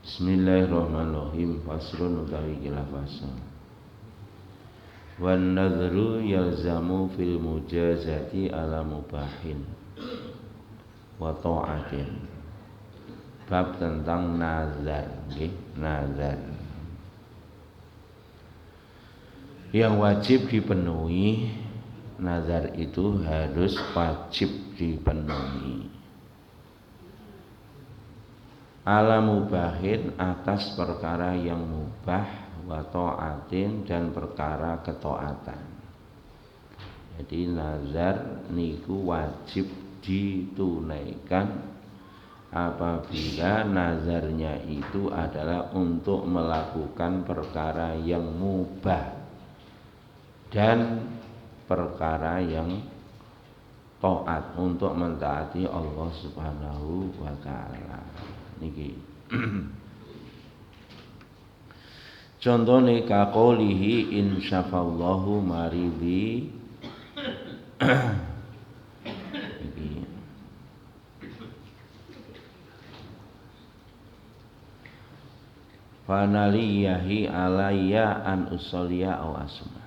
Bismillahirrahmanirrahim. Faslun utawi kilah fasal. Wan nadhru yalzamu fil mujazati ala mubahin wa ta'atin. Bab tentang nazar, nggih, nazar. Yang wajib dipenuhi, nazar itu harus wajib dipenuhi. Ala mubahin, atas perkara yang mubah, wa ta'atin, dan perkara ketaatan. Jadi nazar niku wajib ditunaikan apabila nazarnya itu adalah untuk melakukan perkara yang mubah dan perkara yang taat, untuk mentaati Allah Subhanahu wa taala. Niki contone kaqoulihi insyafallahu maridi iki fanaliyahi alayya an usolliya aw asma.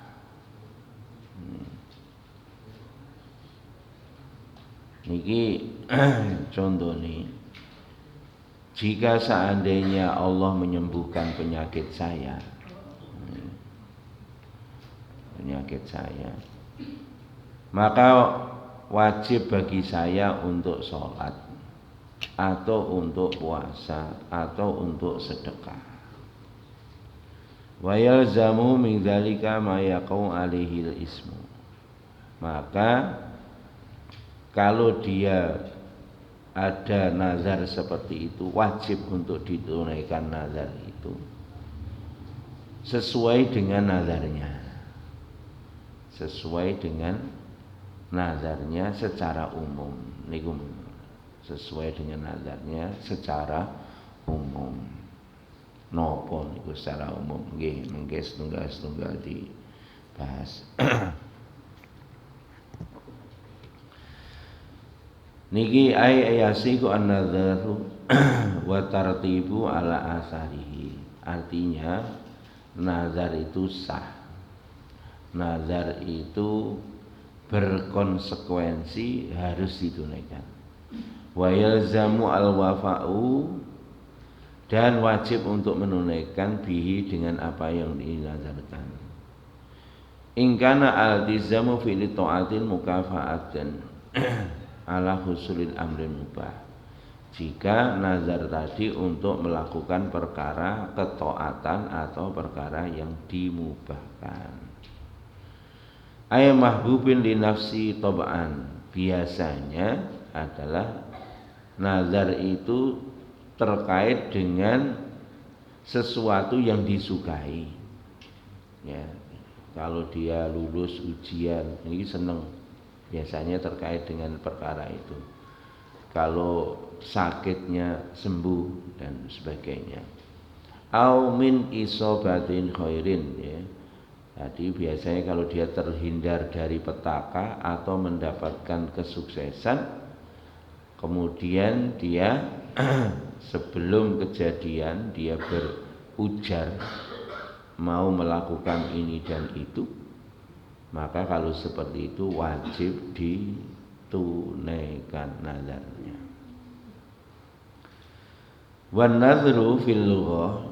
Niki contone, jika seandainya Allah menyembuhkan penyakit saya, maka wajib bagi saya untuk sholat, atau untuk puasa, atau untuk sedekah. Wa yalzamu min dzalika ma yaqau alaihil ismu. Maka kalau dia ada nazar seperti itu, wajib untuk ditunaikan nazar itu sesuai dengan nazarnya, sesuai dengan nazarnya secara umum. Niku sesuai dengan nazarnya secara umum. Nopo niku secara umum, nggih, mengke setunggal-setunggal dibahas. Niki ayasiku an-nadharu wa tartibu ala asarihi. Artinya nazar itu sah, nazar itu berkonsekuensi, harus ditunaikan. Wa yalzamu al-wafa'u, dan wajib untuk menunaikan bihi, dengan apa yang dinazarkan. In kana al-tizamu fi ta'atin mukafa'atan ala husulil amrin mubah. Jika nazar tadi untuk melakukan perkara ketaatan atau perkara yang dimubahkan. Ay mahbubin li nafsi tab'an, biasanya adalah nazar itu terkait dengan sesuatu yang disukai. Ya, kalau dia lulus ujian, ini seneng, biasanya terkait dengan perkara itu. Kalau sakitnya sembuh dan sebagainya. Au min isobatin khairin, ya. Jadi biasanya kalau dia terhindar dari petaka atau mendapatkan kesuksesan, kemudian dia sebelum kejadian dia berujar mau melakukan ini dan itu, maka kalau seperti itu wajib ditunaikan nazarnya. Wan nadhru fil lughah,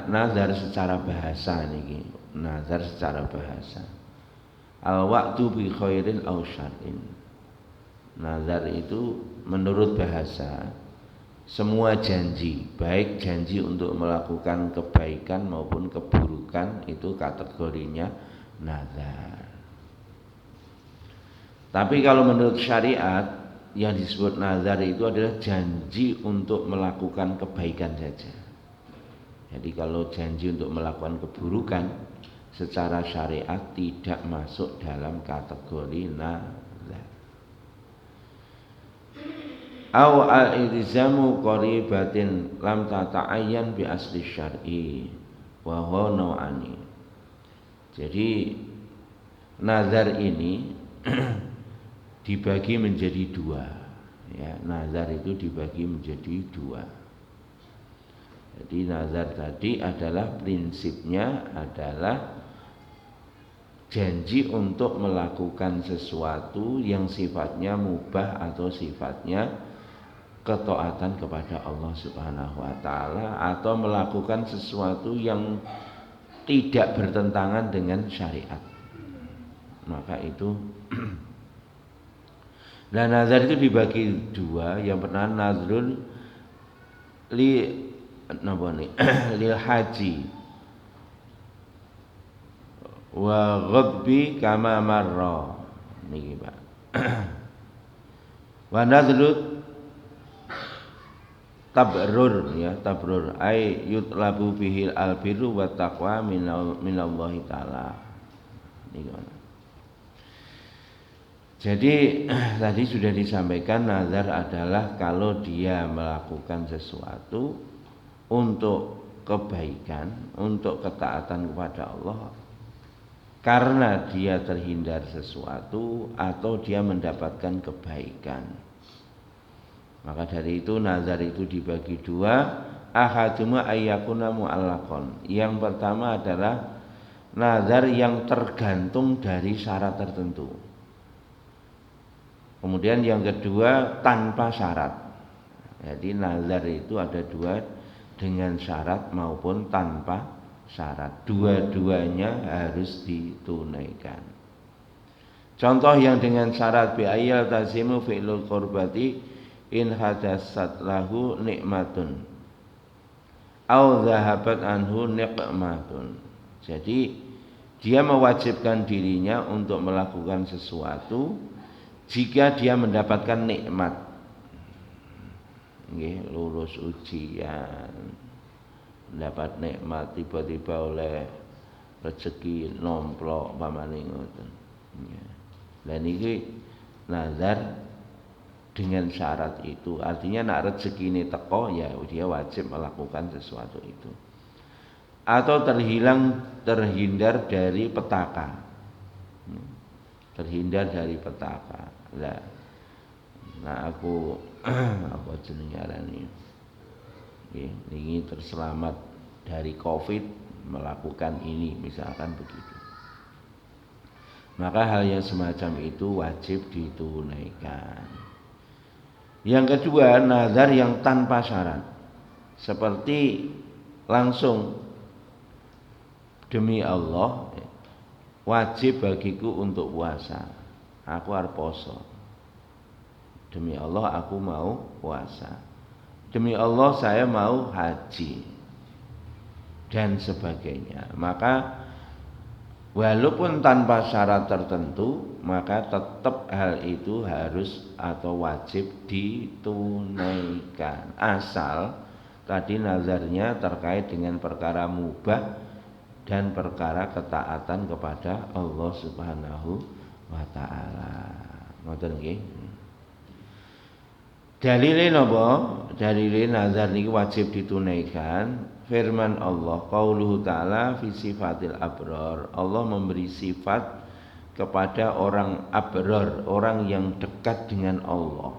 nazar secara bahasa niki, nazar secara bahasa. Al wa'du bi khairin aw syarrin. Nazar itu menurut bahasa semua janji, baik janji untuk melakukan kebaikan maupun keburukan, itu kategorinya nazar. Tapi kalau menurut syariat, yang disebut nazar itu adalah janji untuk melakukan kebaikan saja. Jadi kalau janji untuk melakukan keburukan secara syariat tidak masuk dalam kategori nazar. Aw al-ilzamu qaribatin lam tata'ayyan bi asli syar'i wa huwa naw'ani. Jadi nazar ini dibagi menjadi dua, ya, nazar itu dibagi menjadi dua. Jadi nazar tadi adalah prinsipnya adalah janji untuk melakukan sesuatu yang sifatnya mubah atau sifatnya ketaatan kepada Allah Subhanahu wa taala, atau melakukan sesuatu yang tidak bertentangan dengan syariat. Maka itu nah, nazar itu dibagi dua. Yang pertama nazrul lil haji wa ghadbi kama marra niki Pak. Wa nazrul tabrur, ya, tabrur ay yutlabu bihil albiru wa taqwa minallahi taala. Jadi tadi sudah disampaikan nazar adalah kalau dia melakukan sesuatu untuk kebaikan, untuk ketaatan kepada Allah, karena dia terhindar sesuatu atau dia mendapatkan kebaikan. Maka dari itu nazar itu dibagi dua. Ahaduma ayyakuna mu'allaqon. Yang pertama adalah nazar yang tergantung dari syarat tertentu. Kemudian yang kedua tanpa syarat. Jadi nazar itu ada dua, dengan syarat maupun tanpa syarat. Dua-duanya harus ditunaikan. Contoh yang dengan syarat bi ayyal tazimu fi'lul qurbati in hadasat lahu nikmatun au zahabat anhu niqmatun. Jadi dia mewajibkan dirinya untuk melakukan sesuatu jika dia mendapatkan nikmat, lulus ujian, mendapat nikmat, tiba-tiba oleh rezeki nomplok pamane ngoten. Dan ini nazar dengan syarat itu, artinya nak rezeki ini teko, ya dia wajib melakukan sesuatu itu. Atau terhindar dari petaka, terhindar dari petaka. Nah aku apa jenenge arane ini terselamat dari Covid, melakukan ini misalkan begitu. Maka hal yang semacam itu wajib ditunaikan. Yang kedua nazar yang tanpa syarat, seperti langsung demi Allah wajib bagiku untuk puasa, aku harus poso. Demi Allah aku mau puasa. Demi Allah saya mau haji dan sebagainya. Maka walaupun tanpa syarat tertentu, maka tetap hal itu harus atau wajib ditunaikan. Asal tadi nazarnya terkait dengan perkara mubah dan perkara ketaatan kepada Allah Subhanahu wa taala. Ngoten nggih. Dalile napa? Dalile nazar niki wajib ditunaikan. Firman Allah, qauluhu ta'ala fi sifatil abrar. Allah memberi sifat kepada orang abrar, orang yang dekat dengan Allah.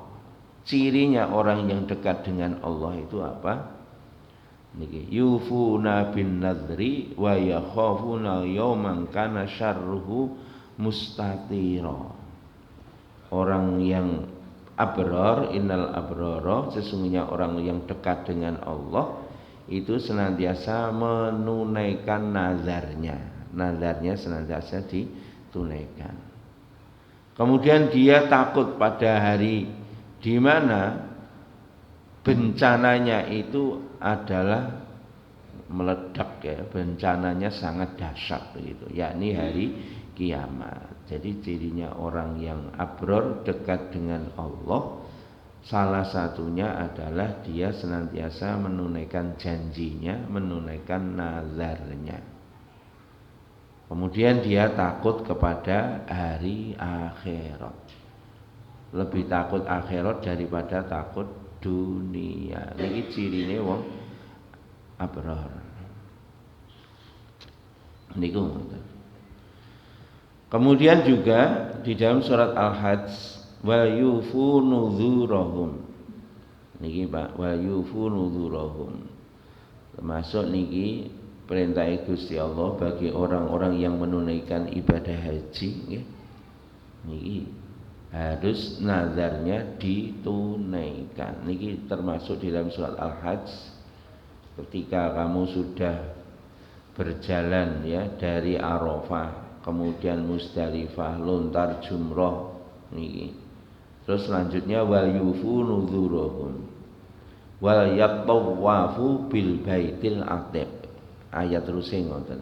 Cirinya orang yang dekat dengan Allah itu apa? Niki, yufuna bin nadri wa yakhafuna yawman kana syarruhu mustatira. Orang yang abrar, innal abrara, sesungguhnya orang yang dekat dengan Allah itu senantiasa menunaikan nazarnya. Nazarnya senantiasa ditunaikan. Kemudian dia takut pada hari di mana bencananya itu adalah meledak, ya, bencananya sangat dahsyat begitu, yakni hari kiamat. Jadi cirinya orang yang abrar, dekat dengan Allah, salah satunya adalah dia senantiasa menunaikan janjinya, menunaikan nazarnya. Kemudian dia takut kepada hari akhirat. Lebih takut akhirat daripada takut dunia. Ini cirine wong abrar. Niku. Kemudian juga di dalam surat Al-Hajj, wa yufu nuzurahum. Niki Pak, wa yufu nuzurahum. Termasuk niki perintah Gusti Allah bagi orang-orang yang menunaikan ibadah haji nggih. Niki harus nazarnya ditunaikan. Niki termasuk di dalam surat Al-Hajj, ketika kamu sudah berjalan ya dari Arafah kemudian Musdalifah lontar jumroh niki. Terus selanjutnya wal yufu nuzurahum wal yatawafu bil baitil atiq. Ayat terus ngoten.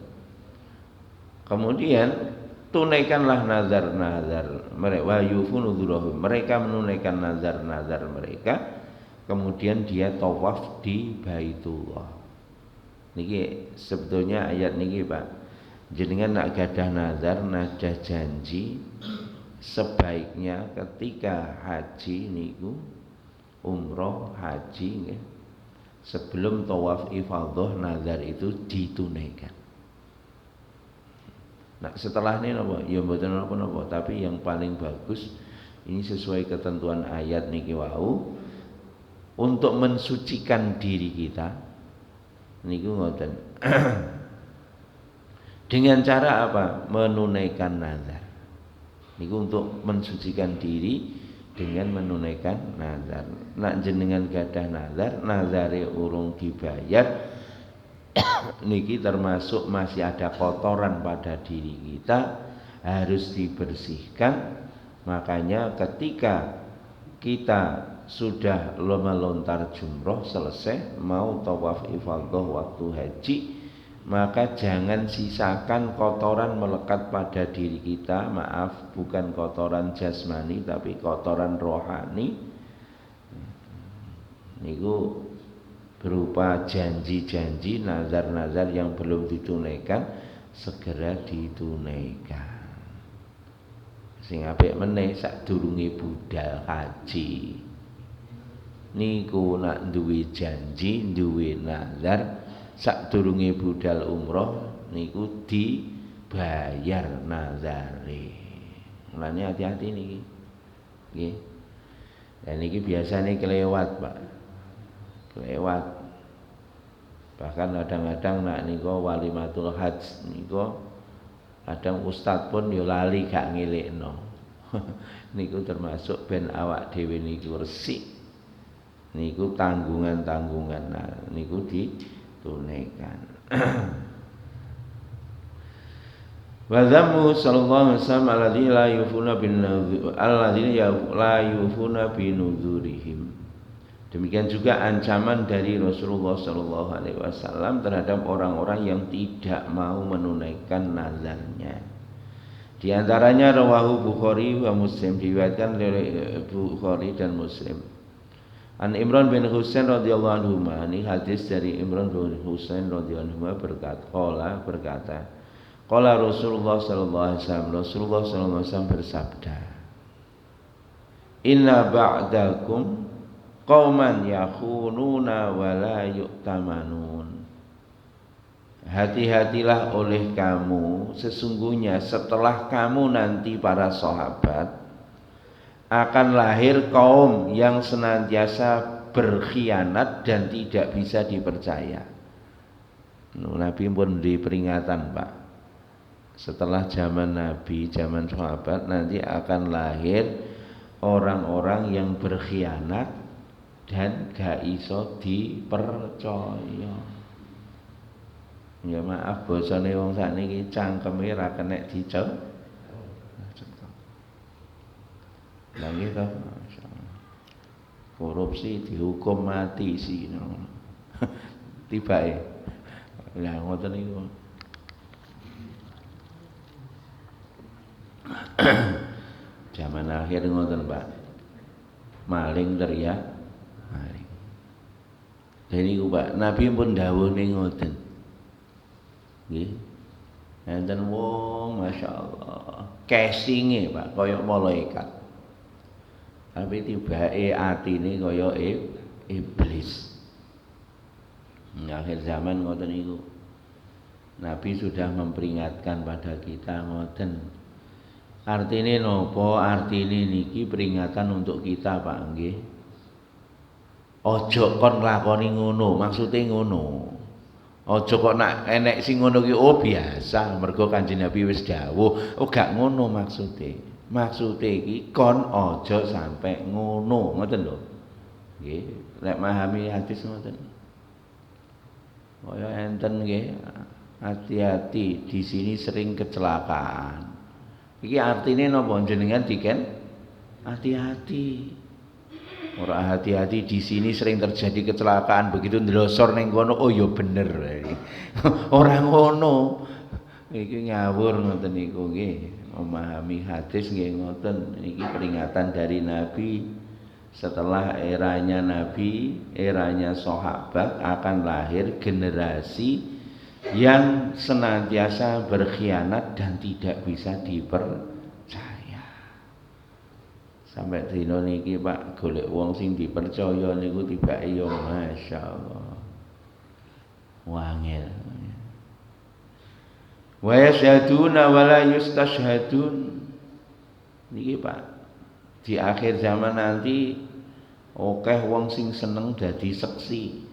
Kemudian tunaikanlah nazar-nazar mereka, wa yufu nuzurahum, mereka menunaikan nazar-nazar mereka, kemudian dia tawaf di Baitullah. Niki sebetulnya ayat niki Pak, jenengan nak gadah nazar, nadah janji, sebaiknya ketika haji niku umroh haji nggih, sebelum tawaf ifadah nazar itu ditunaikan. Nah setelah ini napa? Ya mboten napa-napa, tapi yang paling bagus ini sesuai ketentuan ayat niki wau, untuk mensucikan diri kita niku ngoten. Dengan cara apa? Menunaikan nazar. Niku untuk mensucikan diri dengan menunaikan nazar. Nak jenengan gadah nazar, nazare urung dibayar, niki termasuk masih ada kotoran pada diri kita, harus dibersihkan. Makanya ketika kita sudah melontar jumroh selesai, mau tawaf ifadah waktu haji, maka jangan sisakan kotoran melekat pada diri kita. Maaf, bukan kotoran jasmani tapi kotoran rohani. Niku berupa janji-janji, nazar-nazar yang belum ditunaikan, segera ditunaikan. Sing apik meneh sadurunge budal haji niku nak duwe janji, duwe nazar, sadurunge budal umroh niku dibayar nazare. Mulane hati-hati niki. Nggih. Dan niki biasanya kelewat, Pak. Kelewat. Bahkan kadang-kadang nak niku walimatul hajj niku kadang ustaz pun yo lali gak ngelekno. Niku termasuk ben awak dhewe niku resik. Niku tanggungan-tanggungan, nah, niku ditunaikan. Wa dhammu sallallahu alaihi wasallam alladzi la yufuna bin nuzur, alladzi la yufuna bi nuzurihim. Demikian juga ancaman dari Rasulullah sallallahu alaihi wasallam terhadap orang-orang yang tidak mau menunaikan nazarnya. Di antaranya rawahu Bukhari wa Muslim, diriwayatkan oleh Bukhari dan Muslim. An Imran bin Husain radhiyallahu anhu, ini hadis dari Imran bin Husain radhiyallahu anhu berkata, qala Rasulullah sallallahu alaihi wasallam, Rasulullah sallallahu alaihi wasallam bersabda, inna ba'dakum qauman yakhununa wa la yu'tamanun. Hati-hatilah oleh kamu, sesungguhnya setelah kamu nanti para sahabat akan lahir kaum yang senantiasa berkhianat dan tidak bisa dipercaya. Nabi pun diberi peringatan, Pak. Setelah zaman Nabi, zaman sahabat, nanti akan lahir orang-orang yang berkhianat dan gak iso dipercaya. Ya maaf, bosone wong sakniki cangkeme ra kenek dicek. Lah gitu. Korupsi dihukum mati sih. Tibake. Lah ngoten niku. Zaman akhir ngoten, Pak. Maling teriak, maling. Jadi niku, Pak, Nabi pun dawuhne ngoten. Nggih. Enten wong masyaallah, casing-e, Pak, kaya malaikat. Tapi tibake atine kaya iblis. Akhir zaman ngoten niku. Nabi sudah memperingatkan pada kita ngoten. Artine napa? Artine niki peringatan untuk kita, Pak, nggih. Ojo kon nglakoni ngono, maksude ngono. Aja kok nak enek sing ngono ki oh biasa, mergo Kanjeng Nabi wis dawuh. Oh gak ngono maksude. Maksude iki kon aja sampai ngono, ngoten lho. Nggih, nek memahami hadis ngoten. Kaya enten nggih, hati-hati di sini sering kecelakaan. Iki artine napa jenengan diken hati-hati. Ora hati-hati di sini sering terjadi kecelakaan begitu ndelosor ning kono oh ya bener. Ora ngono. Iki ngawur ngoten niku nggih. Memahami hadis nggih ngoten. Iki peringatan dari Nabi setelah eranya Nabi, eranya sahabat akan lahir generasi yang senantiasa berkhianat dan tidak bisa dipercaya. Sampai dina niki Pak golek wong sing dipercaya niku tibake yo masyaallah. Wangel. Wa yasyhaduna wa la yustashhadun. Niki Pak di akhir zaman nanti akeh wong sing seneng dadi saksi.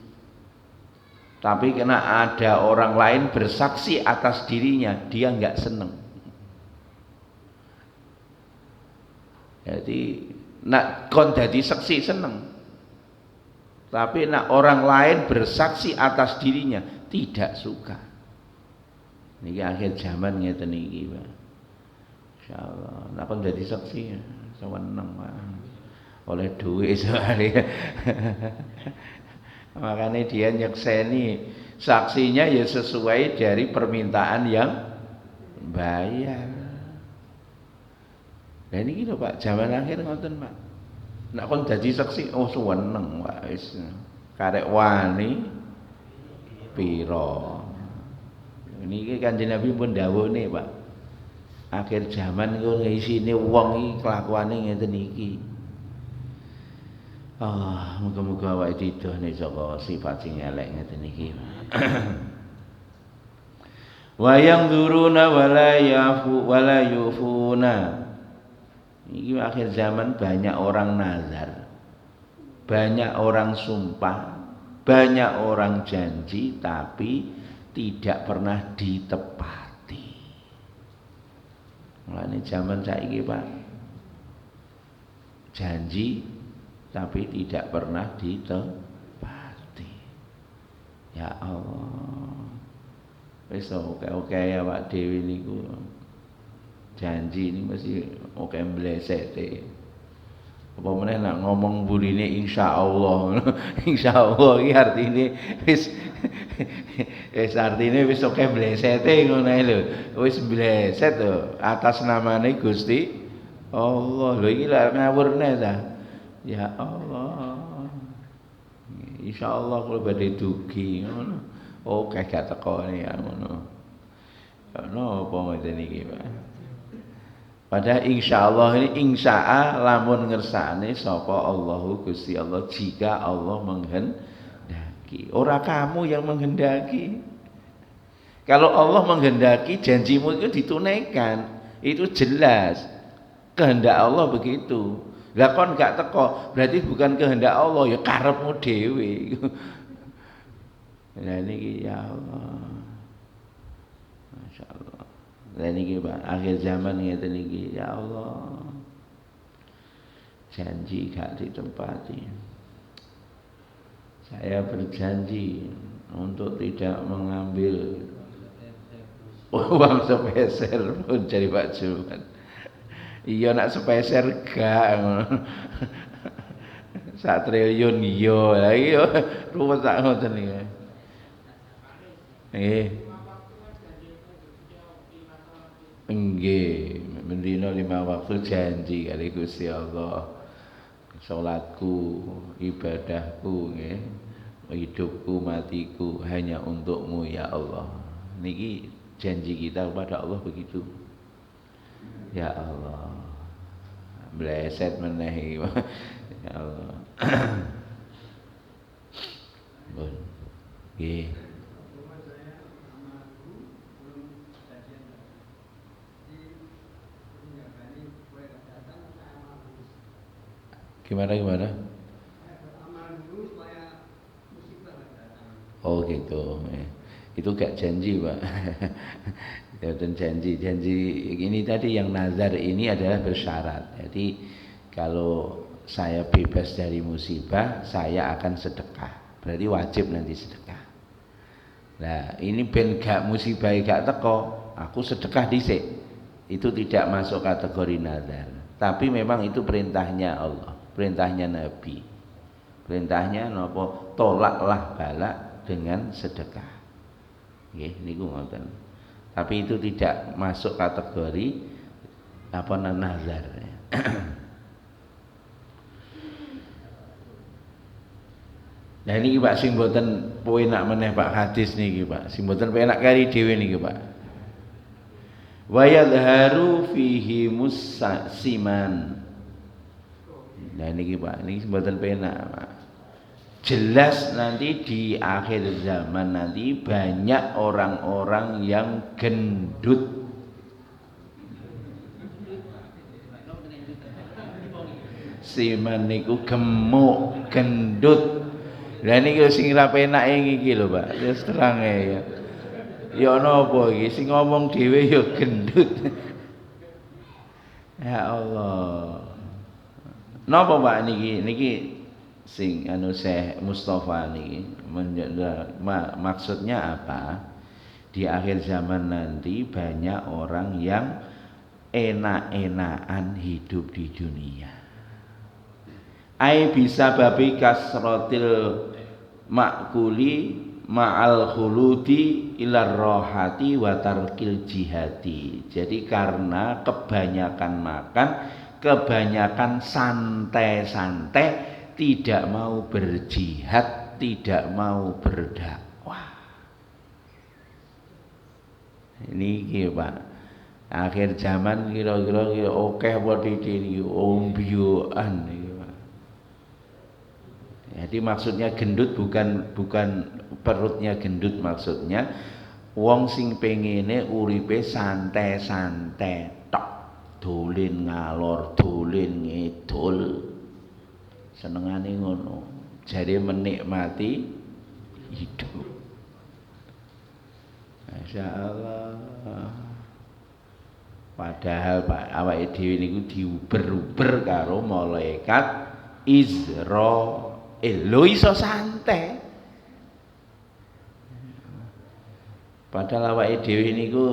Tapi karena ada orang lain bersaksi atas dirinya, dia enggak seneng. Jadi nak kon dadi saksi seneng. Tapi nak orang lain bersaksi atas dirinya tidak suka. Niki akhir zaman ngeten iki, Pak. Insyaallah. Nak kon dadi saksi seneng, Pak. Oleh duit soalnya. Makanya dia nyekseni saksinya ya sesuai dari permintaan yang bayar. Nah ini gitu Pak, zaman akhir ngoten Pak. Nek kon dadi saksi oh seneng Pak wis. Karek wani pira. Niki Kanjeng Nabi pun dawuhne Pak. Akhir zaman iku isine wong iki kelakuane ngeten iki. Muga-muga awake didohne saka sifat sing elek ngeten iki. Wa yanzuruna wala yufuna. Iki akhir zaman banyak orang nazar. Banyak orang sumpah, banyak orang janji tapi tidak pernah ditepati. Mulane zaman saiki Pak. Janji tapi tidak pernah ditepati. Ya Allah. Wis oke ya Pak Dewi niku. Janji ini mesti oke mblesete. Apa meneh nak ngomong burine insyaallah. Insyaallah iki artine wis artine wis oke mblesete ngono ae lho. Wis mbleset to atas namane Gusti Allah. Lho iki lak ngawurne ta. Ya Allah. Insyaallah kalau badhe dugi ngono. Oke gak tekone ya ngono. Ono apa ngoten iki, Pak? Padahal insyaallah ini insya'a lamun ngersane sapa Allahu Gusti Allah jika Allah menghendaki. Ora kamu yang menghendaki. Kalau Allah menghendaki janjimu itu ditunaikan. Itu jelas. Kehendak Allah begitu. Lah kon gak teko, berarti bukan kehendak Allah, ya karepmu dhewe. Lah niki ya Allah. Masyaallah. Lah niki Pak, akhir zaman ngeten iki, ya Allah. Janji gak ditepati. Saya berjanji untuk tidak mengambil uang sepeser pun dari Pak Jumat. Iya nak sepeser gak sak triliun iya lah iya ruwet sak ngoten iki. Nggih, mendina 5 waktu janji kali Gusti Allah. Salatku, ibadahku nggih, hidupku, matiku hanya untukmu ya Allah. Niki janji kita kepada Allah begitu. Ya Allah. Bleset meneh ya Allah. Bon. Nggih. Gimana? Oh gitu. Itu gak janji Pak. Dan janji ini tadi yang nazar ini adalah bersyarat. Jadi kalau saya bebas dari musibah, saya akan sedekah. Berarti wajib nanti sedekah. Nah ini ben gak musibah gak teko, aku sedekah dhisik. Itu tidak masuk kategori nazar. Tapi memang itu perintahnya Allah, perintahnya Nabi. Perintahnya napa? Tolaklah balak dengan sedekah. Nggih niku ngoten. Tapi itu tidak masuk kategori apa nazar. Nah ini Pak sing mboten penak meneh Pak hadis niki Pak. Sing mboten penak kari dhewe niki Pak. Wa yadharu fihi musiman. Nah niki Pak, niki mboten penak Pak. Jelas nanti di akhir zaman nanti banyak orang-orang yang gendut. Siman niku gemuk, gendut. Lah niki sing ra penake iki lho, Pak. Terus terang ya. Ya napa iki sing ngomong dhewe ya gendut. Ya Allah. Napa Pak niki sing anu Syekh Mustafa niki maksudnya apa? Di akhir zaman nanti banyak orang yang enak-enakan hidup di dunia. Ai bisa babi kasrotil makuli ma'al khuludi ilar rohati wa tarkil jihadi. Jadi karena kebanyakan makan, kebanyakan santai-santai, tidak mau berjihad, tidak mau berdakwah. Ini Pak, akhir zaman kira-kira oke buat ini ombioan iki Pak. Jadi maksudnya gendut bukan perutnya gendut, maksudnya wong sing pengene uripe santai-santai tok, dolen ngalor, dolen ngidul. Senengane ngono, jadi menikmati hidup. Masya Allah. Padahal Pak awake dhewe niku diuber-uber karo malaikat Israil. Lho iso santai. Padahal awake dhewe niku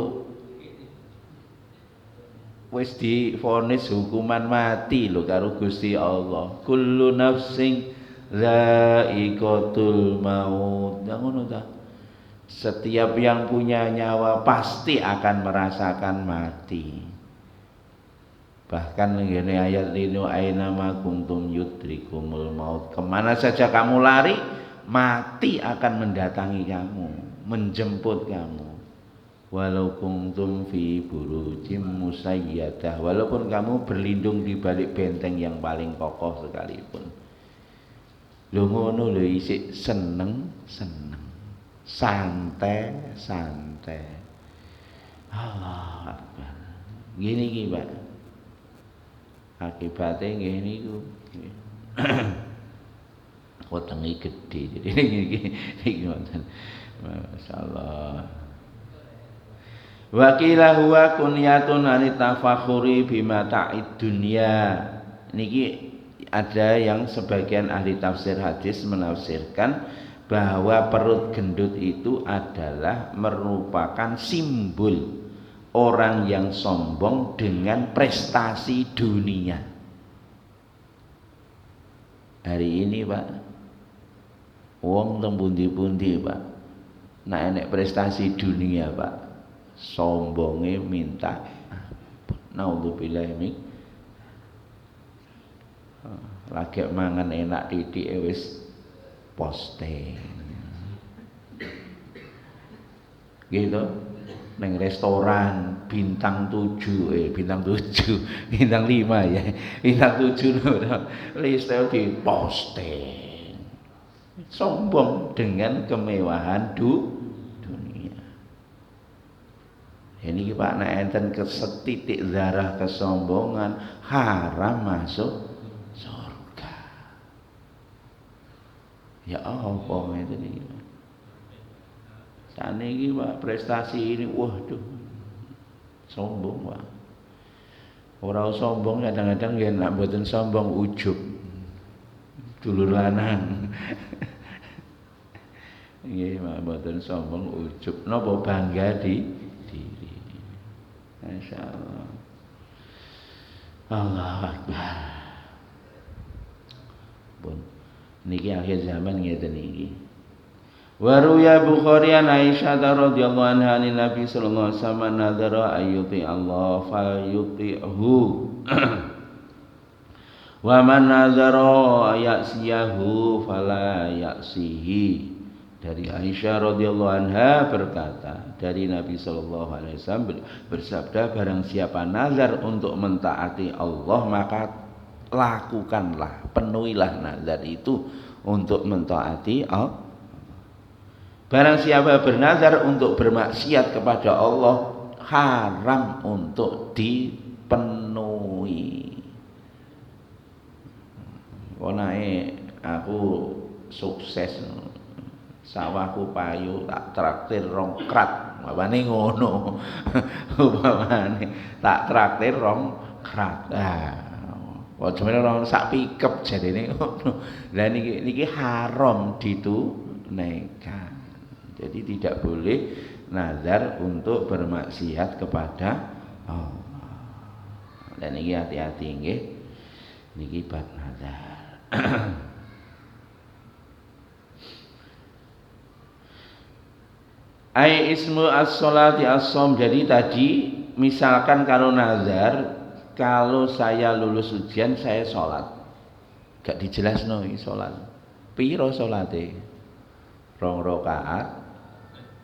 wis divonis hukuman mati lho karo Gusti Allah. Kullu nafsin za'iqatul maut. Ya ngono ta. Setiap yang punya nyawa pasti akan merasakan mati. Bahkan ngene ayat linu aina ma kuntum yudrikumul maut. Kemana saja kamu lari, mati akan mendatangi kamu, menjemput kamu. Walau kuntum fi burujim musayyadah, walaupun kamu berlindung di balik benteng yang paling kokoh sekalipun. Lho ngono lho isik seneng, santai. Allah Akbar. Gini iki, Pak. Akibatnya nggih niku. Wetenge gedhe. Jadi iki ngoten. Masyaallah. Wa qila huwa kunyatun anitafakhuri bima ta'id dunya. Niki ada yang sebagian ahli tafsir hadis menafsirkan bahwa perut gendut itu adalah merupakan simbol orang yang sombong dengan prestasi dunia. Hari ini Pak, wong teng pundi-pundi Pak, nek enek prestasi dunia Pak, sombonge minta naudzubillah min lagi mangan enak titik wis posting gitu neng restoran bintang 7 bintang 5 ya bintang 7 list di posting sombong dengan kemewahan dunia. Ini Pak nek enten setitik zarah kesombongan haram masuk surga. Ya apa itu nih? Saniki Pak prestasi ini waduh sombong Pak. Ora sombong kadang-kadang ya nak mboten sombong ujub. Dulur lanang. Nggih, mboten sombong ujub. Napa bangga di diri. Masyaallah. Allahu Akbar. Pun niki akhir zaman ngeten iki. Wa ruya Bukhari an Aisyah radhiyallahu anha an Nabi sallallahu alaihi wasallam nadhara ayyuti Allah falyuti'hu. Wa man nadhara ya'siyahu fala ya'sihi. Dari Aisyah radhiyallahu anha berkata, dari Nabi sallallahu alaihi wasallam bersabda, barang siapa nazar untuk mentaati Allah maka lakukanlah, penuhilah nazar itu untuk mentaati Allah. Barang siapa bernazar untuk bermaksiat kepada Allah, haram untuk dipenuhi. Onae aku sukses, sawahku payu, tak traktir rong krat, upamane ngono. Upamane tak traktir rong krat. Kok jenenge rong sak pikep jarene ngono. Lah niki haram ditunaikan. Jadi tidak boleh nazar untuk bermaksiat kepada Allah. Dan ini hati-hati nggih. Niki bab nazar. Ai ismu as-sholati as-shom. Jadi tadi misalkan kalau nazar, kalau saya lulus ujian saya sholat. Gak dijelasno iki sholat. Piro sholate? 2 rakaat,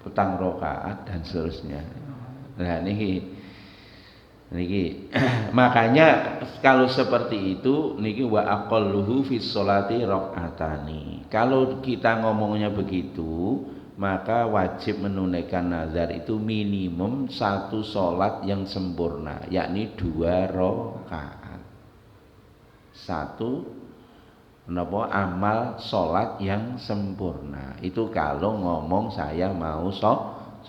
petang rakaat dan seterusnya. Nah niki makanya kalau seperti itu niki wa aqalluhu fi sholati rakaatani. Kalau kita ngomongnya begitu, maka wajib menunaikan nazar itu minimum 1 sholat yang sempurna, yakni 2 rakaat. 1 amal sholat yang sempurna. Itu kalau ngomong saya mau sholat.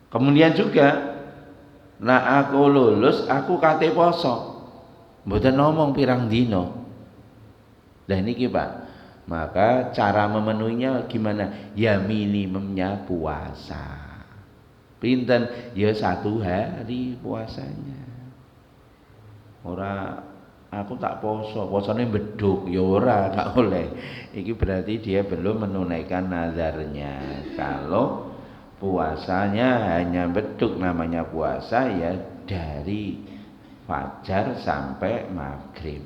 Kemudian juga nah aku lulus aku kate poso, mboten ngomong pirang dino. Lah niki Pak, maka cara memenuhinya gimana? Ya minimumnya puasa. Pinten? Ya 1 hari puasanya. Ora aku tak poso, posone beduk ya ora, gak oleh. Iki berarti dia belum menunaikan nazarnya. Kalau puasanya hanya beduk, namanya puasa ya dari fajar sampai maghrib.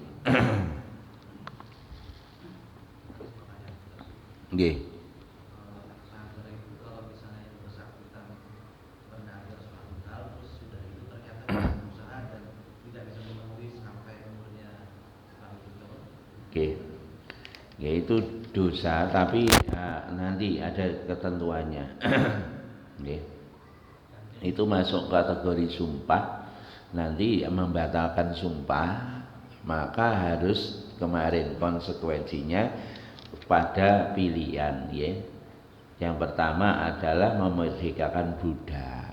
Nggih. Oke, ya itu dosa, tapi ya, nanti ada ketentuannya. Oke. Itu masuk kategori sumpah. Nanti membatalkan sumpah, maka harus kemarin konsekuensinya pada pilihan. Ya. Yang pertama adalah memerdekakan budak.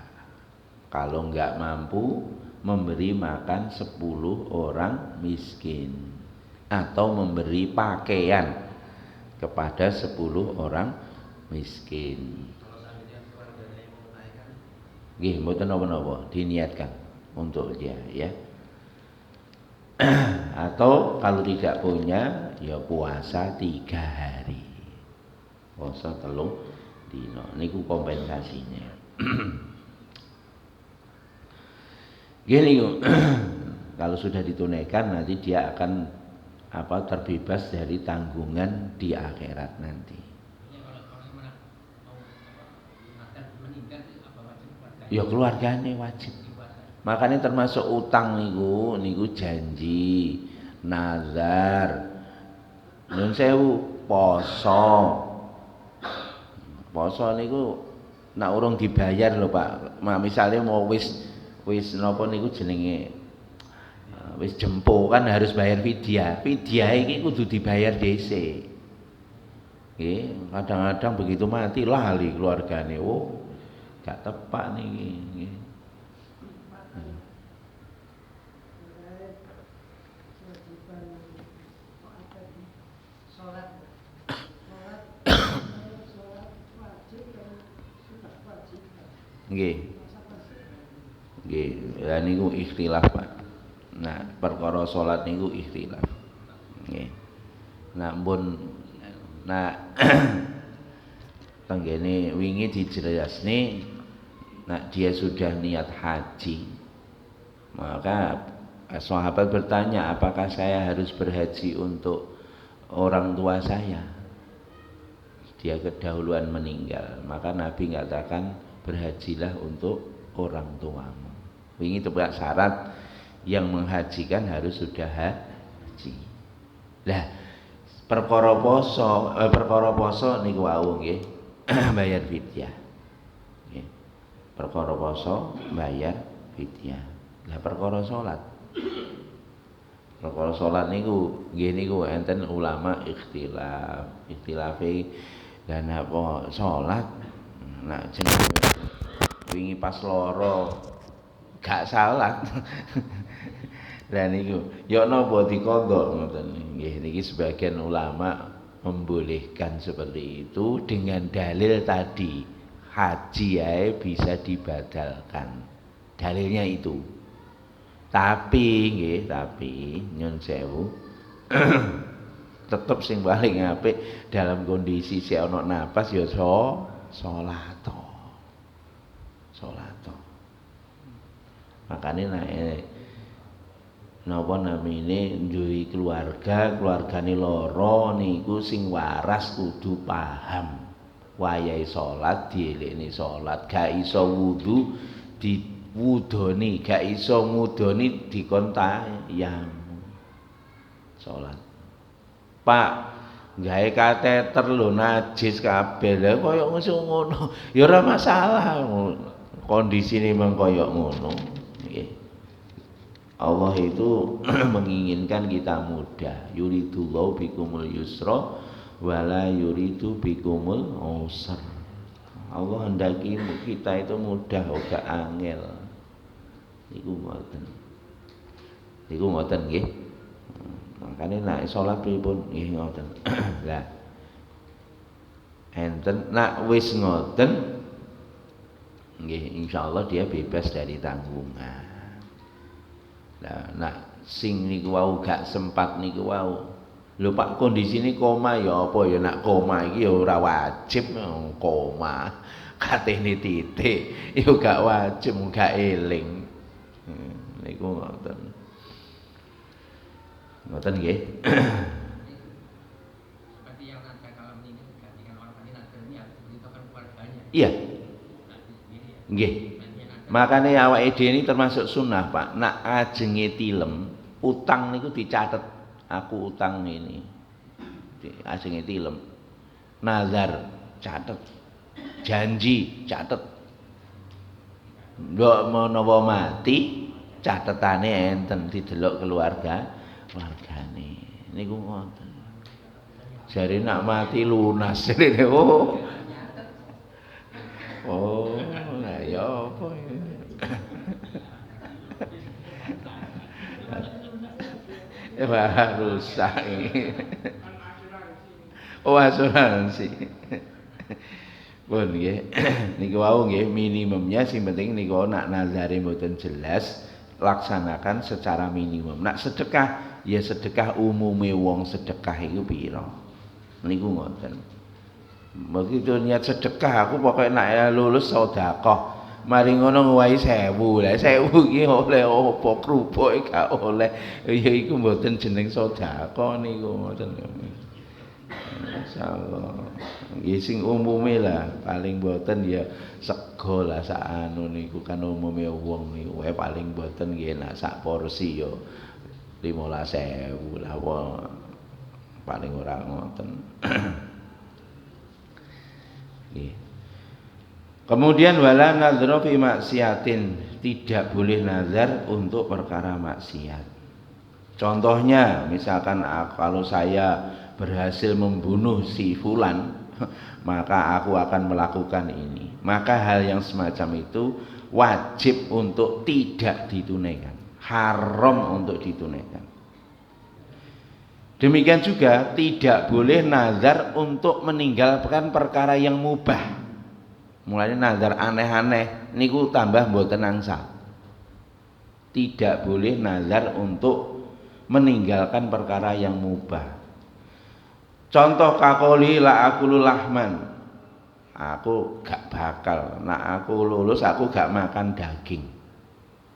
Kalau enggak mampu, memberi makan 10 orang miskin. Atau memberi pakaian kepada 10 orang miskin. Nggih, mboten napa-napa, diniatkan untuk dia ya. Atau kalau tidak punya ya puasa 3 hari. Puasa 3 dina. Niku kompensasinya. Gini, kalau sudah ditunaikan nanti dia akan terbebas dari tanggungan di akhirat nanti. Ya keluarganya wajib. Makanya termasuk utang niku janji, nazar, nyun sewu, poso. Poso niku nak urung dibayar lho Pak. Misalnya mau wis napa niku jenenge wis jempo kan harus bayar fidyah. Fidyah iki kudu dibayar dhisik. Nggih, kadang-kadang begitu mati lali keluargane. Oh, gak tepak niki nggih. Nggih. Nggih, lha niku ikhtilaf, Pak. Nah, perkara salat niku ikhtilaf. Nggih. Nah, pun nah tenggene wingi dijelasne nak dia sudah niat haji, maka sahabat bertanya, apakah saya harus berhaji untuk orang tua saya? Dia kedahuluan meninggal, maka Nabi mengatakan berhajilah untuk orang tuamu. Ini tepat syarat yang menghajikan harus sudah haji. Lah perkara poso niku wau nggih bayar fidyah. Nggih. Perkara poso bayar fidyah. Lah perkara salat. Perkara salat niku nggih niku enten ulama ikhtilaf. Ikhtilafe dan apa salat nak jenenge wingi pas loro gak salat. Lah niku ya napa dikondok ngoten nggih niki sebagian ulama membolehkan seperti itu dengan dalil tadi haji ae bisa dibatalkan. Dalilnya itu. Tapi nggih, tapi nyun sewu tetep sing paling apik dalam kondisi si ana napas ya salat. Makane nek napa namine duwe keluargane lara niku sing waras kudu paham wayahe salat dielekne salat, gak iso wudu diwudoni, gak iso ngudoni dikon tayang salat. Pak, gawe kateter lho najis kabeh. Lah kaya ngono ya ora masalah. Kondisine mung kaya ngono. Nggih. Allah itu menginginkan kita mudah. Yuridullahu bikumul yusra wala yuridu bikumul usra. Allah hendaki kita itu mudah ora angel. Niku ngoten nggih. Makane nek salat pripun nggih ngoten. Lah enten nek wis ngoten nggih insyaallah dia bebas dari tanggungan. Lah nek sing niku wau gak sempat niku wau. Lho Pak kondisine koma ya apa ya nek koma iki ya ora wajib koma. Katene titik ya gak wajib gak eling. Niku ngoten. Ngoten nggih. Seperti yang ada kalau meninggal digantikan orang lain ada niat diberitahukan keluarganya. Iya. Nggih. Makane awake dhewe ini termasuk sunnah, Pak. Nak ajenge tilem, utang niku dicatet. Aku utang ini. Ajenge tilem. Nazar catet. Janji catet. Ndok menawa mati catetane enten didelok keluargane niku ngoten. Jare nak mati lunas rene oh lah ya apa wah rusak ini. Oh asuransi pun nggih niku wau nggih minimumnya sing penting niku nak nazare mboten jelas laksanakan secara minimum. Nak sedekah ya sedekah umume wong sedekah iku pira. Niku ngoten. Begitu niat sedekah aku pokoke nak lulus sedekah. Mari ngono ngowahi 1000. Lah 1000 iki oleh apa krupuke gak oleh. Ya iku mboten jeneng sedekah niku ngoten. Insyaallah. Nggih sing umume lah paling mboten ya sego lah sak anu niku kan umume wong niku wae paling mboten nggih nak sak porsi ya 15.000 lah paling ora ngoten. Nggih. Kemudian wala nazra fi maksiatin, tidak boleh nazar untuk perkara maksiat. Contohnya misalkan kalau saya berhasil membunuh si fulan, maka aku akan melakukan ini. Maka hal yang semacam itu wajib untuk tidak ditunaikan, haram untuk ditunaikan. Demikian juga tidak boleh nazar untuk meninggalkan perkara yang mubah. Mulai nazar aneh-aneh niku tambah mboten angsal. Tidak boleh nazar untuk meninggalkan perkara yang mubah. Contoh kakoli la akulu lahman. Aku gak bakal, nak aku lulus aku gak makan daging.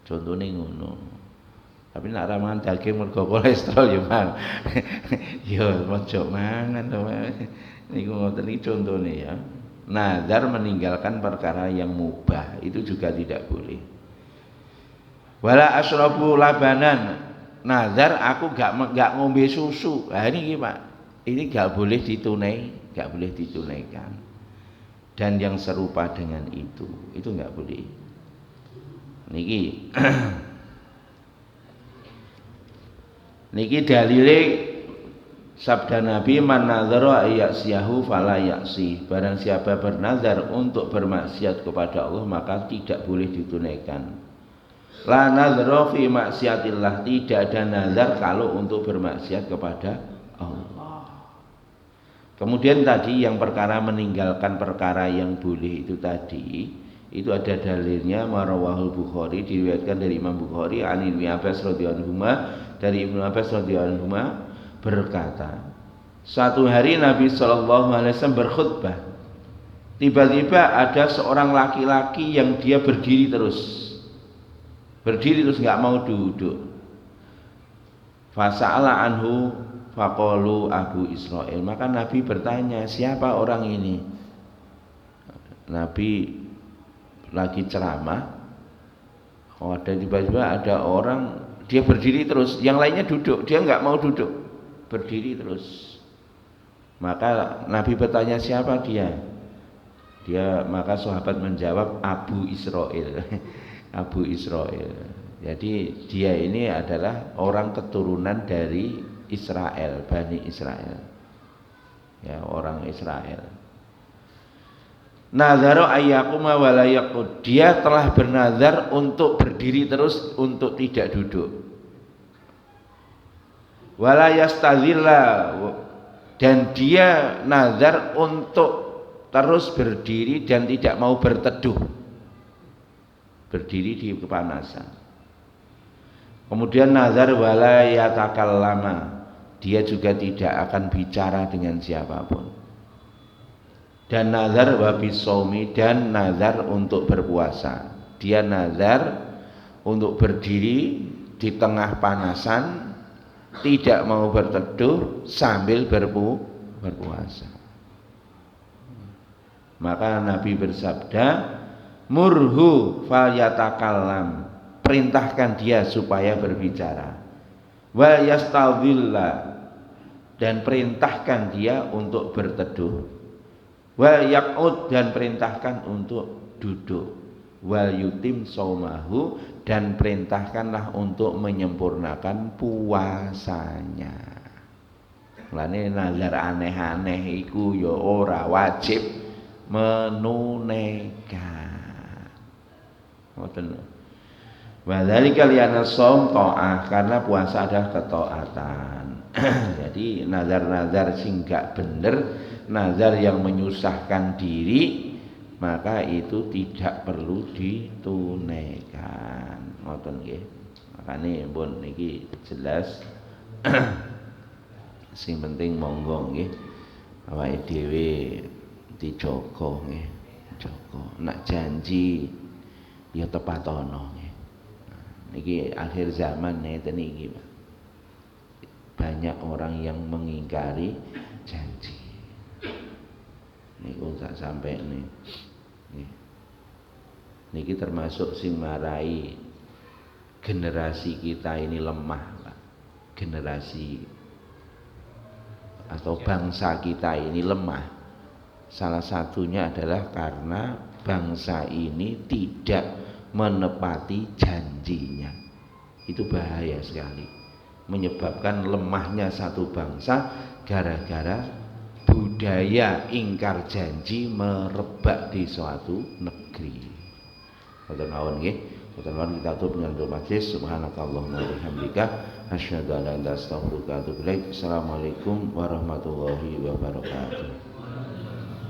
Contohnya ngono. Tapi nak ramangan daging mergo kolesterol ya mang. Ya ojo mangan to. Niku ngoten iki contone ya. Nazar meninggalkan perkara yang mubah itu juga tidak boleh. Wala asrabu labanan. Nazar aku gak ngombe susu. Nah ini Pak. Ini gak boleh gak boleh ditunaikan. Dan yang serupa dengan itu gak boleh. Niki Niki dalile sabda Nabi, man nadzara ayyasiyahu fala yaksi. Barang siapa bernazar untuk bermaksiat kepada Allah maka tidak boleh ditunaikan. La nadzara fi maksiatillah, tidak ada nazar kalau untuk bermaksiat kepada Allah. Kemudian tadi yang perkara meninggalkan perkara yang boleh itu tadi, itu ada dalilnya marawahul Bukhari, diriwayatkan dari Imam Bukhari an Ibnu Abbas radhiyallahu anhu, dari Ibnu Abbas radhiyallahu anhu berkata, suatu hari Nabi SAW berkhutbah, tiba-tiba ada seorang laki-laki yang dia berdiri terus nggak mau duduk. Fasa'ala anhu faqalu Abu Israil, maka Nabi bertanya, siapa orang ini? Nabi lagi ceramah, ada tiba-tiba ada orang, dia berdiri terus, yang lainnya duduk, dia nggak mau duduk, berdiri terus. Maka Nabi bertanya siapa dia? Maka sahabat menjawab Abu Israil. Abu Israil. Jadi dia ini adalah orang keturunan dari Israel, Bani Israel. Ya, orang Israel. Nazaro ayyakuma wala yaqud. Dia telah bernazar untuk berdiri terus, untuk tidak duduk. Wala yastazilla, dan dia nazar untuk terus berdiri dan tidak mau berteduh. Berdiri di kepanasan. Kemudian nazar wala yatakallama, dia juga tidak akan bicara dengan siapapun. Dan nazar wabisomi, dan nazar untuk berpuasa. Dia nazar untuk berdiri di tengah panasan, tidak mau berteduh sambil berpuasa. Maka Nabi bersabda, murhu falyatakallam, perintahkan dia supaya berbicara. Wa yastadhilla, dan perintahkan dia untuk berteduh. Wal yaqud, dan perintahkan untuk duduk. Wal yutim saumahu, dan perintahkanlah untuk menyempurnakan puasanya. Lane nazar aneh-aneh iku ya ora wajib menunaikan. Ngoten. Wa dzalika li'anna shaum ta'ah, karena puasa adalah ketaatan. Jadi nazar-nazar sing gak bener, nazar yang menyusahkan diri, maka itu tidak perlu ditunaikan. Ngoten nggih. Makane pun niki jelas. Sing penting monggo nggih awake dhewe dijaga nggih. Jaga. Nak janji ya tepatono nggih. Niki akhir zaman ngeten iki, Pak. Banyak orang yang mengingkari janji. Niku sak sampai nih. Niki termasuk sing marai generasi kita ini lemah, Pak. Generasi atau bangsa kita ini lemah. Salah satunya adalah karena bangsa ini tidak menepati janjinya. Itu bahaya sekali. menyebabkan lemahnya satu bangsa gara-gara budaya ingkar janji merebak di suatu negeri. Boten mawon nggih. Boten mawon kita tutup dengan doa majlis. Subhanakallahumma wa bihamdika asyhadu an la ilaha illa anta astaghfiruka wa atubu ilaik. Assalamualaikum warahmatullahi wabarakatuh.